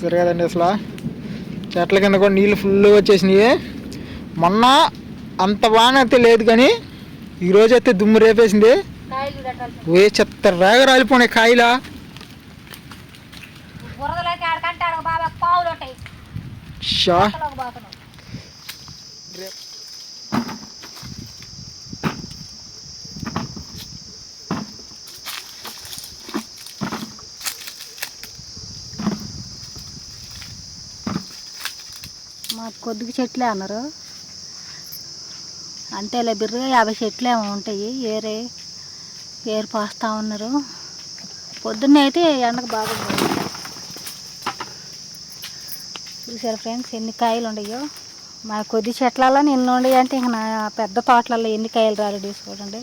సరే కదండి. అసలు చెట్ల కింద కూడా నీళ్ళు ఫుల్గా వచ్చేసినాయి. మొన్న అంత వాన అయితే లేదు, కానీ ఈరోజు అయితే దుమ్ము రేపేసింది. చెత్త రేగ రాలిపోయినాయి కాయలా. మా కొద్దిగా చెట్లే అన్నారు, అంతేలే బిర్రగా 50 చెట్లు ఏమో ఉంటాయి. ఏరు పోస్తూ ఉన్నారు. పొద్దున్నే అయితే ఎండకు బాగుంది. చూసారు ఫ్రెండ్స్ ఎన్ని కాయలు ఉండయో. మా కొద్ది చెట్లలో నిన్న ఉండి అంటే ఇంక నా పెద్ద తోటలలో ఎన్ని కాయలు రాలేదు చూడండి.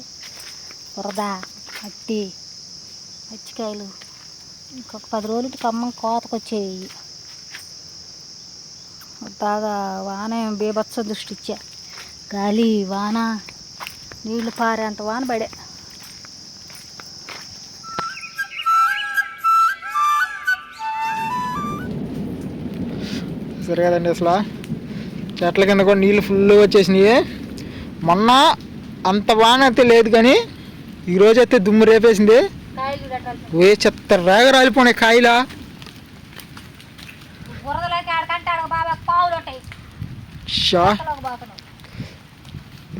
బురద మట్టి పచ్చికాయలు. ఇంకొక 10 రోజులకి ఖమ్మం కోతకు వచ్చేవి. బాగా వాన బీభత్స దృష్టి ఇచ్చా. గాలి వాన నీళ్లు పారేంత వాన పడే. సరే కదండి. అసలు చెట్ల కింద కూడా నీళ్ళు ఫుల్గా వచ్చేసినాయి. మొన్న అంత వాన అయితే లేదు, కానీ ఈరోజు అయితే దుమ్ము రేపేసింది. చెత్త రేగ రాలిపోయినాయి కాయలా.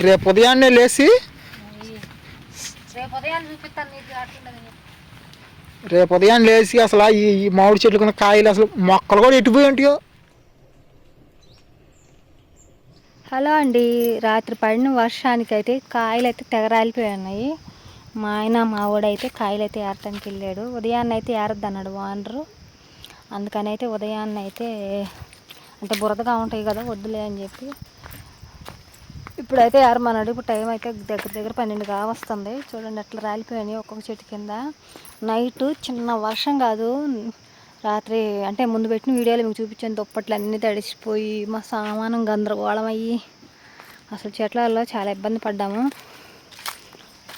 రేపు ఉదయాన్నే లేచి అసలు ఈ మామిడి చెట్లు కింద కాయలు అసలు మొక్కలు కూడా ఎట్టిపోయి ఉంటాయో. హలో అండి, రాత్రి పడిన వర్షానికైతే కాయలు అయితే తెగరాలిపోయి ఉన్నాయి. మా ఆయన మా వాడైతే కాయలు అయితే ఏరటానికి వెళ్ళాడు. ఉదయాన్నే అయితే ఏరద్దు అన్నాడు ఓనరు. అందుకని అయితే ఉదయాన్నే అయితే అంటే బురదగా ఉంటాయి కదా వద్దులే అని చెప్పి ఇప్పుడైతే ఏరమన్నాడు. ఇప్పుడు టైం అయితే దగ్గర 12 కావస్తుంది. చూడండి అట్లా రాలిపోయినాయి ఒక్కొక్క చెట్టు కింద. నైట్ చిన్న వర్షం కాదు, రాత్రి అంటే ముందు పెట్టిన వీడియోలో మీకు చూపించాను. దుప్పట్లు అన్నీ తడిసిపోయి మా సామానం గందరగోళం అయ్యి అసలు చెట్లలో చాలా ఇబ్బంది పడ్డాము.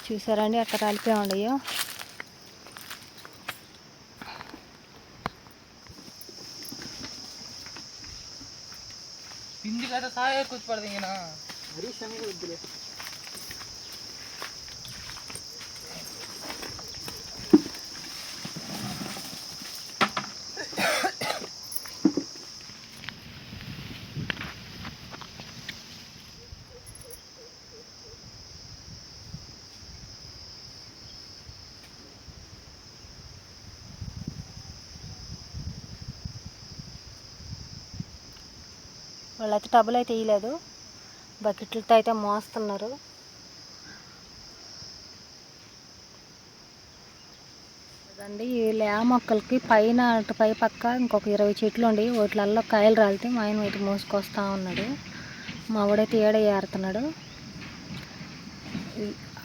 చూసారండి అట్లా రాలిపోయి ఉండయో. వాళ్ళైతే టబ్బులు అయితే వేయలేదు, బకెట్లతో అయితే మోస్తున్నారు. అండి ఈ లే మొక్కలకి పైన అటు పై పక్క ఇంకొక 20 చెట్లు ఉండి వాటిలలో కాయలు రాలితే మా ఆయన అయితే మోసుకొస్తా ఉన్నాడు. మా వాడైతే ఏరుతున్నాడు.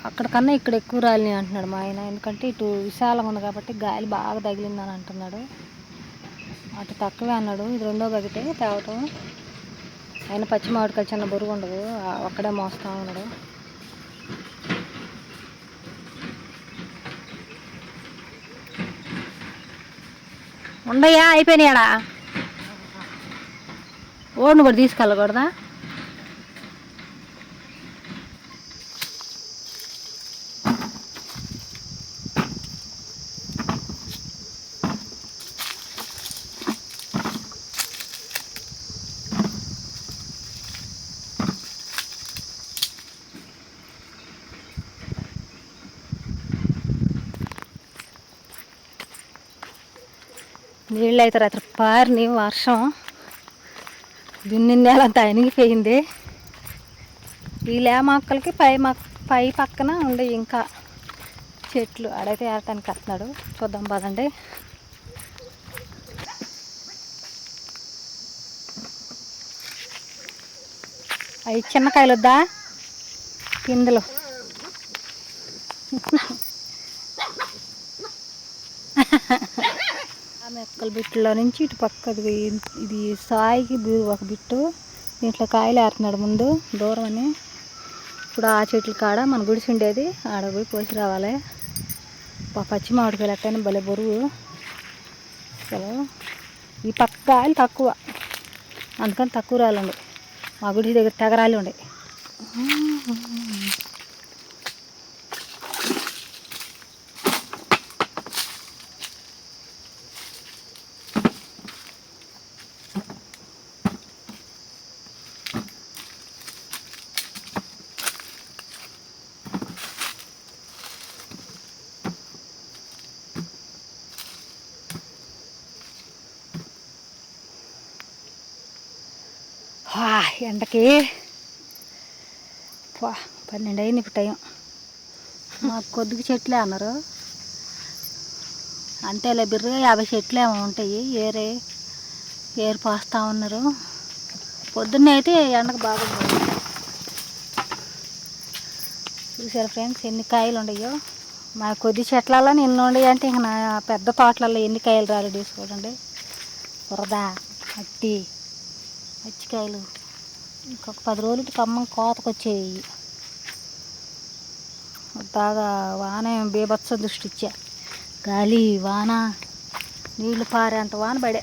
అక్కడ కన్నా ఇక్కడ ఎక్కువ రాలినాయి అంటున్నాడు మా ఆయన. ఎందుకంటే ఇటు విశాలంగా ఉంది కాబట్టి గాలి బాగా తగిలిందని అంటున్నాడు. అటు తక్కువే అన్నాడు. ఇది 2వ బకెటే తేవటం. ఆయన పచ్చి మామిడికాయ చిన్న బరువు ఉండదు, ఒక్కడే మోస్తా ఉన్నాడు. ఉండయా అయిపోయినాయాడా ఓడిని కూడా తీసుకెళ్ళకూడదా? నీళ్ళు అయితే రాత్రి పారిని వర్షం దున్నిందేలంతా అనిగిపోయింది. ఈ లే మొక్కలకి పై పక్కన ఉండే ఇంకా చెట్లు ఆడైతే ఏరటానికి వస్తున్నాడు. చూద్దాం పదండి. అవి చిన్న కాయలు వద్దా పిందెలు. ఆ మొక్కల బిట్టులో నుంచి ఇటు పక్కది ఇది సాయికి ఒక బిట్టు, దీంట్లో కాయలు ఏరుతున్నాడు ముందు దూరం అని. ఇప్పుడు ఆ చెట్ల కాడ మన గుడిసి ఉండేది ఆడ పోయి పోసి రావాలి. పచ్చి మామిడికాయలు ఎట్టయినా భలే బరువు. అసలు ఈ పక్క గాలి తక్కువ, అందుకని తక్కువ రాలండి. మా గుడి దగ్గర తెగరాలి ఉండే. ఎండకి 12 అయింది ఇప్పుడు టైం. మాకు కొద్దిగా చెట్లే అన్నారు, అంతేలే బిర్రగా 50 చెట్లు ఏమో ఉంటాయి. ఏరు పోస్తూ ఉన్నారు. పొద్దున్నే అయితే ఎండకు బాగుంది. చూసారు ఫ్రెండ్స్ ఎన్ని కాయలు ఉండయో. మా కొద్ది చెట్లలో ఎన్ని ఉండయి అంటే ఇంక నా పెద్ద తోటలలో ఎన్ని కాయలు రాలేదు చూడండి. బురద, మట్టి, పచ్చికాయలు. ఇంకొక 10 రోజులకి ఖమ్మం కోతకు వచ్చేవి. బాగా వాన బీభత్స దృష్టి ఇచ్చా. గాలి వాన నీళ్లు పారేంత వాన పడే.